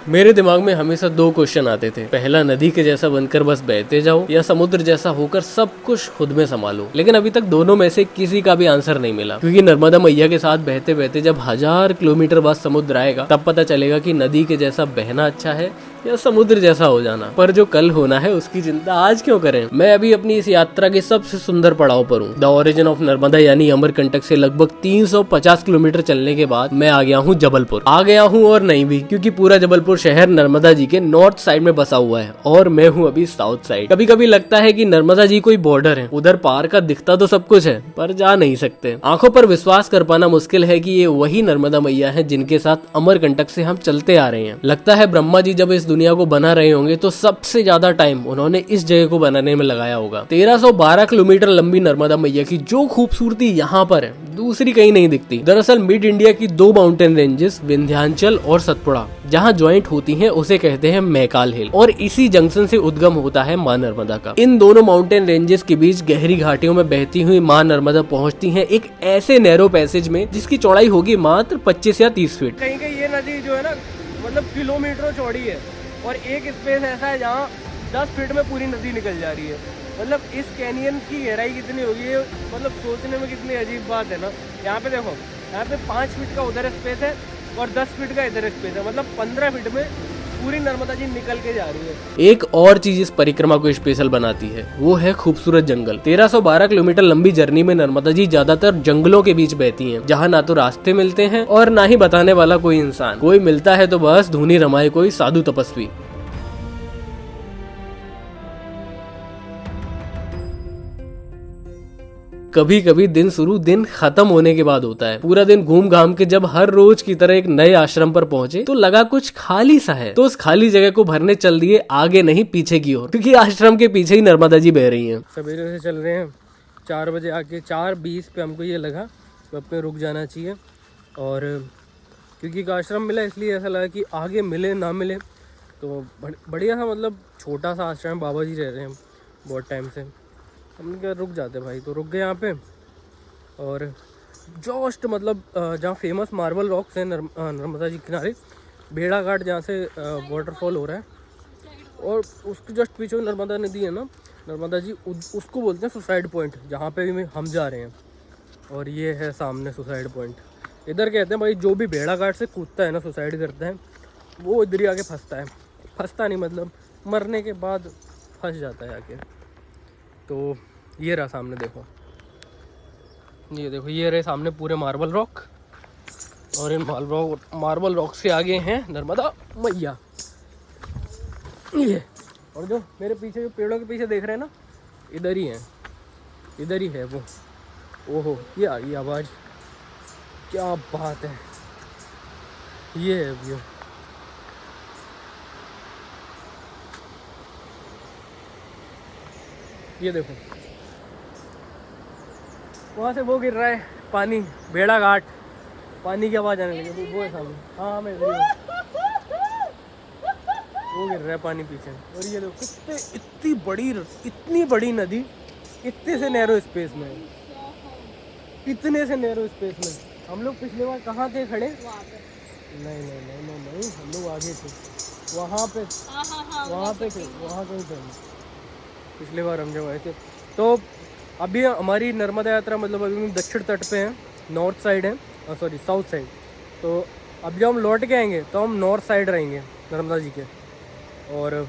मेरे दिमाग में हमेशा दो क्वेश्चन आते थे, पहला नदी के जैसा बनकर बस बहते जाओ या समुद्र जैसा होकर सब कुछ खुद में संभालो। लेकिन अभी तक दोनों में से किसी का भी आंसर नहीं मिला, क्योंकि नर्मदा मैया के साथ बहते बहते जब 1000 किलोमीटर बाद समुद्र आएगा तब पता चलेगा कि नदी के जैसा बहना अच्छा है या समुद्र जैसा हो जाना। पर जो कल होना है उसकी चिंता आज क्यों करें। मैं अभी अपनी इस यात्रा के सबसे सुंदर पड़ाव पर हूँ। द ओरिजिन ऑफ नर्मदा यानी अमरकंटक से लगभग 350 किलोमीटर चलने के बाद मैं आ गया हूँ जबलपुर। आ गया हूँ और नहीं भी, क्योंकि पूरा जबलपुर शहर नर्मदा जी के नॉर्थ साइड में बसा हुआ है और मैं हूँ अभी साउथ साइड। कभी कभी लगता है कि नर्मदा जी कोई बॉर्डर है, उधर पार का दिखता तो सब कुछ है पर जा नहीं सकते। आंखों पर विश्वास कर पाना मुश्किल है कि ये वही नर्मदा मैया है जिनके साथ अमरकंटक से हम चलते आ रहे हैं। लगता है ब्रह्मा जी जब इस दुनिया को बना रहे होंगे तो सबसे ज्यादा टाइम उन्होंने इस जगह को बनाने में लगाया होगा। 1312 किलोमीटर लंबी नर्मदा मैया की जो खूबसूरती यहाँ पर है दूसरी कहीं नहीं दिखती। दरअसल मिड इंडिया की दो माउंटेन रेंजेस विंध्याचल और सतपुड़ा जहाँ ज्वाइंट होती हैं उसे कहते हैं मैकाल हिल, और इसी जंक्शन से उद्गम होता है माँ नर्मदा का। इन दोनों माउंटेन रेंजेस के बीच गहरी घाटियों में बहती हुई माँ नर्मदा पहुँचती है एक ऐसे नैरो पैसेज में जिसकी चौड़ाई होगी मात्र 25 या 30 फीट। कहीं कहीं ये नदी जो है ना मतलब किलोमीटरों चौड़ी है और एक स्पेस ऐसा है जहाँ 10 फीट में पूरी नदी निकल जा रही है। मतलब इस कैनियन की गहराई कितनी होगी मतलब सोचने में कितनी अजीब बात है ना। यहाँ पे देखो, यहाँ पे 5 फीट का उधर स्पेस है और 10 फीट का इधर स्पेस है, मतलब 15 फीट में पूरी नर्मदा जी निकल के जा रही है। एक और चीज इस परिक्रमा को स्पेशल बनाती है, वो है खूबसूरत जंगल। 1312 किलोमीटर लंबी जर्नी में नर्मदा जी ज्यादातर जंगलों के बीच बहती हैं, जहाँ ना तो रास्ते मिलते हैं और ना ही बताने वाला कोई इंसान। कोई मिलता है तो बस धुनी रमाए कोई साधु तपस्वी। कभी कभी दिन शुरू दिन खत्म होने के बाद होता है। पूरा दिन घूम घाम के जब हर रोज की तरह एक नए आश्रम पर पहुंचे तो लगा कुछ खाली सा है, तो उस खाली जगह को भरने चल दिए आगे नहीं पीछे की ओर, क्योंकि आश्रम के पीछे ही नर्मदा जी बह रही हैं। सवेरे से चल रहे हैं, 4 बजे आके 4:20 पे हमको ये लगा कि अब पे रुक जाना चाहिए, और क्योंकि एक आश्रम मिला इसलिए ऐसा लगा कि आगे मिले ना मिले तो बढ़िया था। मतलब छोटा सा आश्रम, बाबा जी रह रहे हैं बहुत टाइम से, हमने क्या रुक जाते भाई, तो रुक गए यहाँ पे। और जस्ट मतलब जहाँ फेमस मार्बल रॉक्स हैं नर्मदा जी किनारे, भेड़ा घाट जहाँ से वाटरफॉल हो रहा है, और उसके जस्ट पीछे नर्मदा नदी है ना, नर्मदा जी उसको बोलते हैं सुसाइड पॉइंट, जहाँ पे भी हम जा रहे हैं। और ये है सामने सुसाइड पॉइंट। इधर कहते हैं भाई जो भी भेड़ा घाट से कूदता है ना, सुसाइड करता है, वो इधर ही आके फंसता है। फंसता नहीं मतलब मरने के बाद फंस जाता है आके। तो ये रहा सामने, देखो ये देखो, ये रहे सामने पूरे मार्बल रॉक, और इन मार्बल रॉक से आगे हैं नर्मदा मैया। ये और जो मेरे पीछे, जो पेड़ों के पीछे देख रहे हैं ना, इधर ही है, इधर ही है वो। ओहो, ये आ गई आवाज़, क्या बात है। ये है व्यू, ये देखो वहाँ से वो गिर रहा है पानी, भेड़ा घाट, पानी की आवाज़ आने लगी, वो है सामने। हाँ मैं वो गिर रहा है पानी पीछे। और ये देखो कितने, इतनी बड़ी नदी इतने से नैरो स्पेस में, इतने से नैरो स्पेस में। हम लोग पिछले बार कहाँ थे खड़े? नहीं, हम लोग आगे थे, वहाँ पे थे, वहाँ कहीं थे पिछले बार हम जब आए थे। तो अभी हमारी नर्मदा यात्रा मतलब अभी हम दक्षिण तट पे हैं, नॉर्थ साइड है, सॉरी साउथ साइड। तो अब जब हम लौट के आएंगे तो हम नॉर्थ साइड रहेंगे नर्मदा जी के, और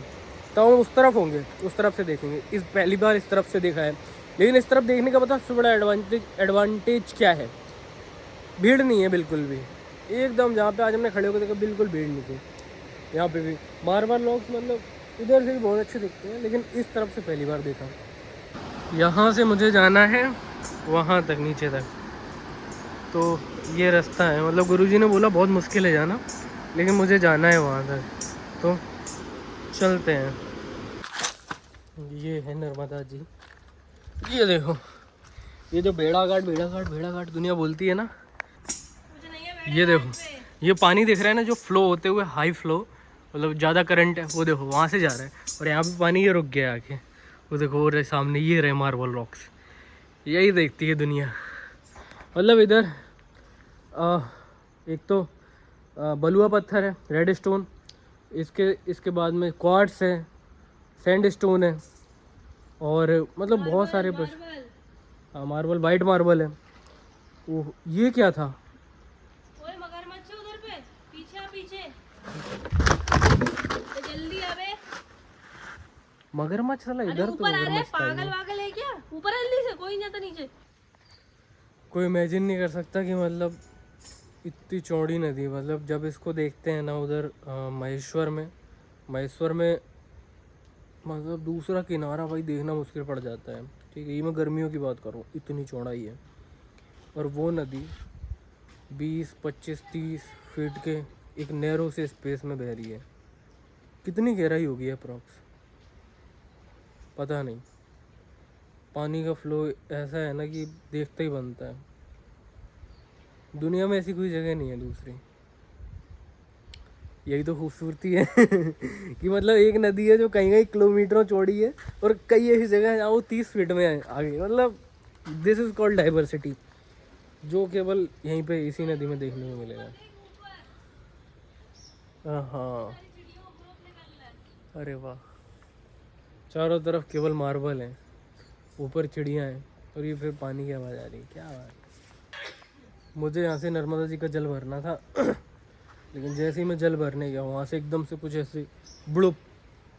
तो हम उस तरफ होंगे, उस तरफ से देखेंगे। इस पहली बार इस तरफ से देखा है, लेकिन इस तरफ देखने का पता सबसे बड़ा एडवांटेज क्या है? भीड़ नहीं है बिल्कुल भी, एकदम जहाँ पे आज हमने खड़े होकर देखा बिल्कुल भीड़ नहीं थी। यहाँ पे भी मार्बल रॉक्स मतलब इधर से भी बहुत अच्छे दिखते हैं, लेकिन इस तरफ से पहली बार देखा। यहाँ से मुझे जाना है वहाँ तक, नीचे तक, तो ये रास्ता है। मतलब गुरुजी ने बोला बहुत मुश्किल है जाना, लेकिन मुझे जाना है वहाँ तक, तो चलते हैं। ये है नर्मदा जी, ये देखो, ये जो भेड़ा घाट दुनिया बोलती है ना, ये देखो, ये पानी दिख रहा है ना जो फ्लो होते हुए, हाई फ्लो मतलब ज़्यादा करंट है, वो देखो वहाँ से जा रहा है, और यहाँ पे पानी ये रुक गया आके, वो देखो और सामने ये रहे मार्बल रॉक्स। यही देखती है दुनिया। मतलब इधर एक तो बलुआ पत्थर है, रेड स्टोन, इसके बाद में क्वार्ट्स है, सैंडस्टोन है और मतलब बहुत सारे हाँ मार्बल, वाइट मार्बल है। ओह ये क्या था? ओए मगरमच्छ है उधर पे, पीछे आ पीछे। तो जल्दी आवे। मगरमच्छ साला अरे इधर तो ऊपर आ रहे, मगरमच्छ था ही पागल नहीं। वागल है क्या? ऊपर आ जल्दी से, कोई नहीं आता नीचे। कोई इमेजिन नहीं कर सकता कि मतलब इतनी चौड़ी नदी, मतलब जब इसको देखते हैं ना उधर महेश्वर में मतलब दूसरा किनारा भाई देखना मुश्किल पड़ जाता है। ठीक है, ये मैं गर्मियों की बात कर रहा हूँ, इतनी चौड़ाई है। और वो नदी 20, 25, 30 फीट के एक नैरो से स्पेस में बह रही है। कितनी गहराई होगी अप्रॉक्स पता नहीं। पानी का फ्लो ऐसा है ना कि देखते ही बनता है। दुनिया में ऐसी कोई जगह नहीं है दूसरी। यही तो खूबसूरती है कि मतलब एक नदी है जो कहीं कहीं किलोमीटरों चौड़ी है और कई ऐसी जगह है जहाँ वो 30 फीट में है आगे। मतलब दिस इज कॉल्ड डाइवर्सिटी, जो केवल यहीं पे इसी नदी में देखने को मिलेगा। हाँ अरे वाह, चारों तरफ केवल मार्बल है, ऊपर चिड़ियाँ हैं और ये फिर पानी की आवाज़ आ रही है। क्या बात। मुझे यहाँ से नर्मदा जी का जल भरना था लेकिन जैसे ही मैं जल भरने गया वहाँ से एकदम से कुछ ऐसे बुड़ुप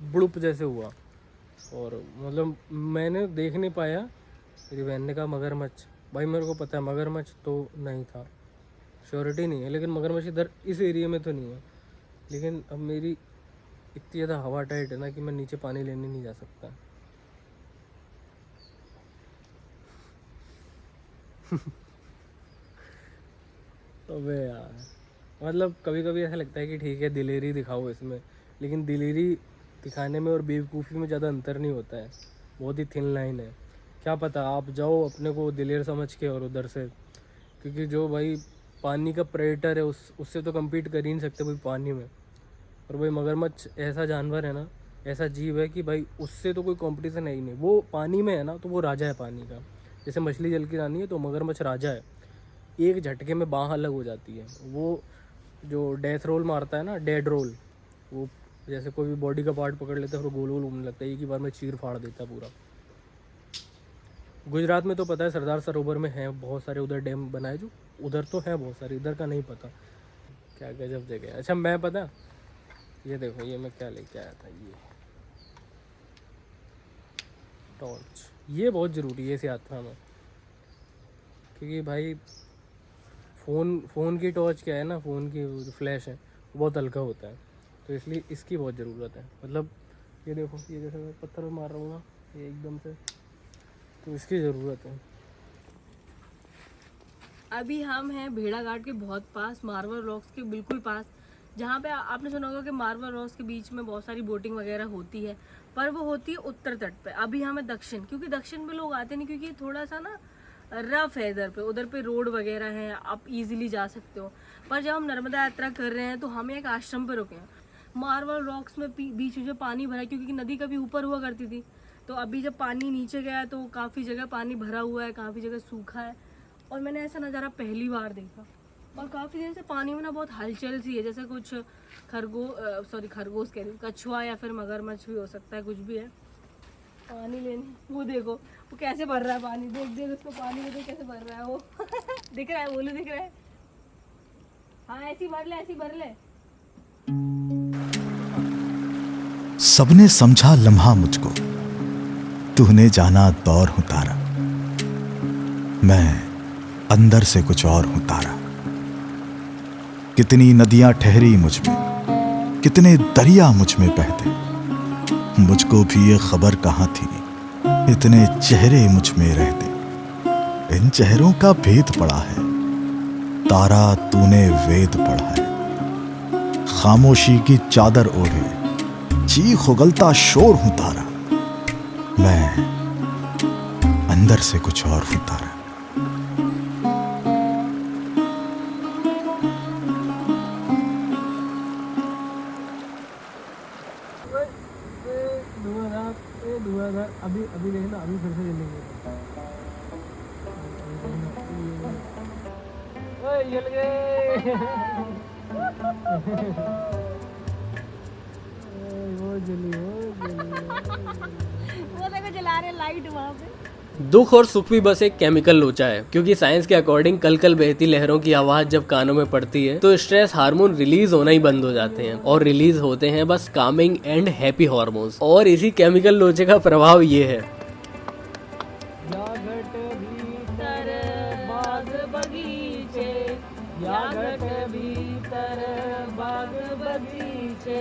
बुड़ुप जैसे हुआ और मतलब मैंने देख नहीं पाया। मेरी बहन ने कहा मगरमच्छ। भाई मेरे को पता है मगरमच्छ तो नहीं था, श्योरिटी नहीं है, लेकिन मगरमच्छ इधर इस एरिया में तो नहीं है। लेकिन अब मेरी इतनी ज़्यादा हवा टाइट है ना कि मैं नीचे पानी लेने नहीं जा सकता। अबे यार मतलब कभी कभी ऐसा लगता है कि ठीक है दिलेरी दिखाओ इसमें, लेकिन दिलेरी दिखाने में और बेवकूफ़ी में ज़्यादा अंतर नहीं होता है, बहुत ही थिन लाइन है। क्या पता आप जाओ अपने को दिलेर समझ के और उधर से, क्योंकि जो भाई पानी का प्रेडेटर है उससे तो कम्पीट कर ही नहीं सकते भाई पानी में। और भाई मगरमच्छ ऐसा जानवर है ना, ऐसा जीव है कि भाई उससे तो कोई कंपटीशन है ही नहीं। वो पानी में है ना तो वो राजा है पानी का। जैसे मछली जल की रानी है तो मगरमच्छ राजा है। एक झटके में बाँह अलग हो जाती है। वो जो डेथ रोल मारता है ना, डेड रोल, वो जैसे कोई भी बॉडी का पार्ट पकड़ लेता है फिर गोल गोल घूमने लगता है, एक ही बार में चीर फाड़ देता है पूरा। गुजरात में तो पता है सरदार सरोवर में है बहुत सारे उधर डैम बनाए, जो उधर तो है बहुत सारे, इधर का नहीं पता। क्या गजब जगह है। अच्छा मैं पता, ये देखो ये मैं क्या लेके आया था, ये टॉर्च। ये बहुत ज़रूरी है इस यात्रा में, क्योंकि भाई फ़ोन की टॉर्च क्या है ना, फ़ोन की जो फ्लैश है वो बहुत हल्का होता है, तो इसलिए इसकी बहुत ज़रूरत है। मतलब ये देखो, ये जैसे मैं पत्थर मार रहा हूँ ना ये एकदम से, तो इसकी ज़रूरत है। अभी हम हैं भेड़ा घाट के बहुत पास, मार्बल रॉक्स के बिल्कुल पास, जहाँ पे आपने सुना होगा कि मार्बल रॉक्स के बीच में बहुत सारी बोटिंग वगैरह होती है, पर वो होती है उत्तर तट पे। अभी हम हैं दक्षिण, क्योंकि दक्षिण पे लोग आते नहीं, क्योंकि ये थोड़ा सा ना रफ है इधर पे, उधर पे रोड वगैरह है, आप इजीली जा सकते हो। पर जब हम नर्मदा यात्रा कर रहे हैं तो हम एक आश्रम पे रुके हैं। मार्बल रॉक्स में बीच में जो पानी भरा है, क्योंकि नदी कभी ऊपर हुआ करती थी, तो अभी जब पानी नीचे गया है तो काफ़ी जगह पानी भरा हुआ है, काफ़ी जगह सूखा है। और मैंने ऐसा नज़ारा पहली बार देखा। और काफ़ी देर से पानी में ना बहुत हलचल सी है, जैसे कुछ खरगोश कह रही हूँ, कछुआ या फिर मगरमच्छ भी हो सकता है, कुछ भी है। पानी लेने वो देखो वो कैसे भर रहा है पानी, देख देख उसको पानी में देख कैसे भर रहा है वो दिख रहा है, बोलो दिख रहा है। हाँ ऐसी भर ले, ऐसी भर ले। सबने समझा लम्हा मुझको, तूने जाना दौर हूं तारा, मैं अंदर से कुछ और हूं तारा। कितनी नदियां ठहरी मुझ में, कितने दरिया मुझ में बहते, मुझको भी ये खबर कहाँ थी इतने चेहरे मुझ में रहते। इन चेहरों का भेद पड़ा है तारा, तूने वेद पढ़ा है। खामोशी की चादर ओढ़े चीख उगलता शोर हूं तारा, मैं अंदर से कुछ और हूं तारा। अभी अभी देखना, अभी फिर से चलेंगे। ओए जल गए वो देखो जला रहे लाइट वहाँ पे। दुख और सुख भी बस एक केमिकल लोचा है, क्योंकि साइंस के अकॉर्डिंग कल कल बहती लहरों की आवाज जब कानों में पड़ती है तो स्ट्रेस हार्मोन रिलीज होना ही बंद हो जाते हैं और रिलीज होते हैं बस कामिंग एंड हैप्पी हार्मोन्स। और इसी केमिकल लोचे का प्रभाव ये है। या घट भीतर बाग बगीचे, या घट भीतर बाग बगीचे,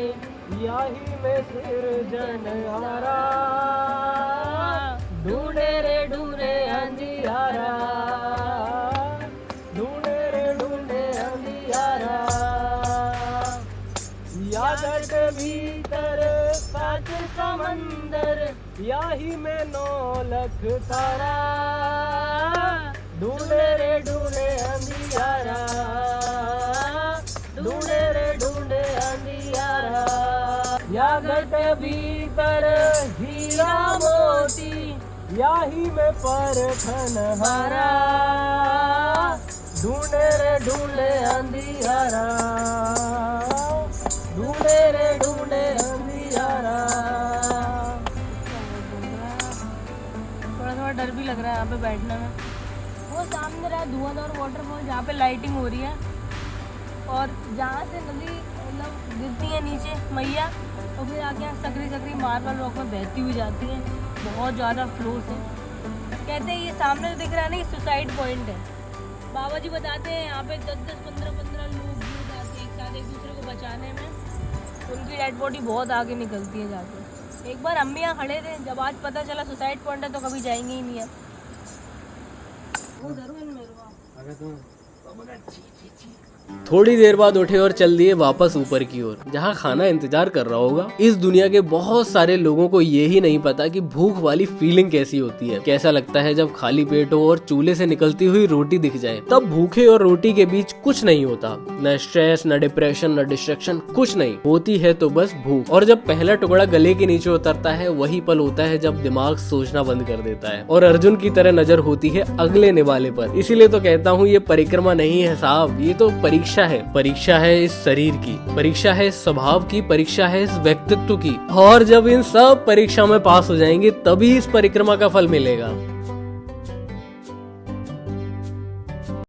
याही में सृजनहारा, ढूंढे रे ढूंढे अंधियारा, ढूंढे रे ढूंढे अंधियारा, या घट भीतर साच समंदर, याही में 9 लाख तारा, ढूंढे रे ढूंढे अंधियारा, ढूंढे रे ढूंढे अंधियारा, या घट भीतर हीरा मोती, याही में परखन हारा, ढूंढे रे ढूंढे अंधियारा, ढूंढे रे ढूंढे अंधियारा। थोड़ा थोड़ा डर भी लग रहा है यहाँ पे बैठने में। वो सामने रहा धुआंधार वाटरफॉल जहाँ पे लाइटिंग हो रही है और जहाँ से नदी मतलब गिरती है नीचे मैया, तो फिर आके यहाँ सकरी सकरी मार्बल रॉक में बहती हुई जाती है, बहुत ज़्यादा फ्लो से। कहते हैं ये सामने जो दिख रहा है ना, ये सुसाइड पॉइंट है। बाबा जी बताते हैं यहाँ पे 10-10, 15-15 लोग गिर जाते हैं एक साथ एक दूसरे को बचाने में, उनकी डेड बॉडी बहुत आगे निकलती है जाके। एक बार हम भी यहाँ खड़े थे, जब आज पता चला सुसाइड पॉइंट है तो कभी जाएंगे ही नहीं है। वो जरूर मेरे को थोड़ी देर बाद उठे और चल दिए वापस ऊपर की ओर, जहाँ खाना इंतजार कर रहा होगा। इस दुनिया के बहुत सारे लोगों को ये ही नहीं पता कि भूख वाली फीलिंग कैसी होती है, कैसा लगता है जब खाली पेट हो और चूल्हे से निकलती हुई रोटी दिख जाए। तब भूखे और रोटी के बीच कुछ नहीं होता, न स्ट्रेस, न डिप्रेशन, न डिस्ट्रैक्शन, कुछ नहीं होती है तो बस भूख। और जब पहला टुकड़ा गले के नीचे उतरता है, वही पल होता है जब दिमाग सोचना बंद कर देता है और अर्जुन की तरह नजर होती है अगले निवाले पर। इसीलिए तो कहता हूँ ये परिक्रमा नहीं है साहब, ये तो परीक्षा है। परीक्षा है इस शरीर की, परीक्षा है इस स्वभाव की, परीक्षा है इस व्यक्तित्व की। और जब इन सब परीक्षा में पास हो जाएंगे तभी इस परिक्रमा का फल मिलेगा।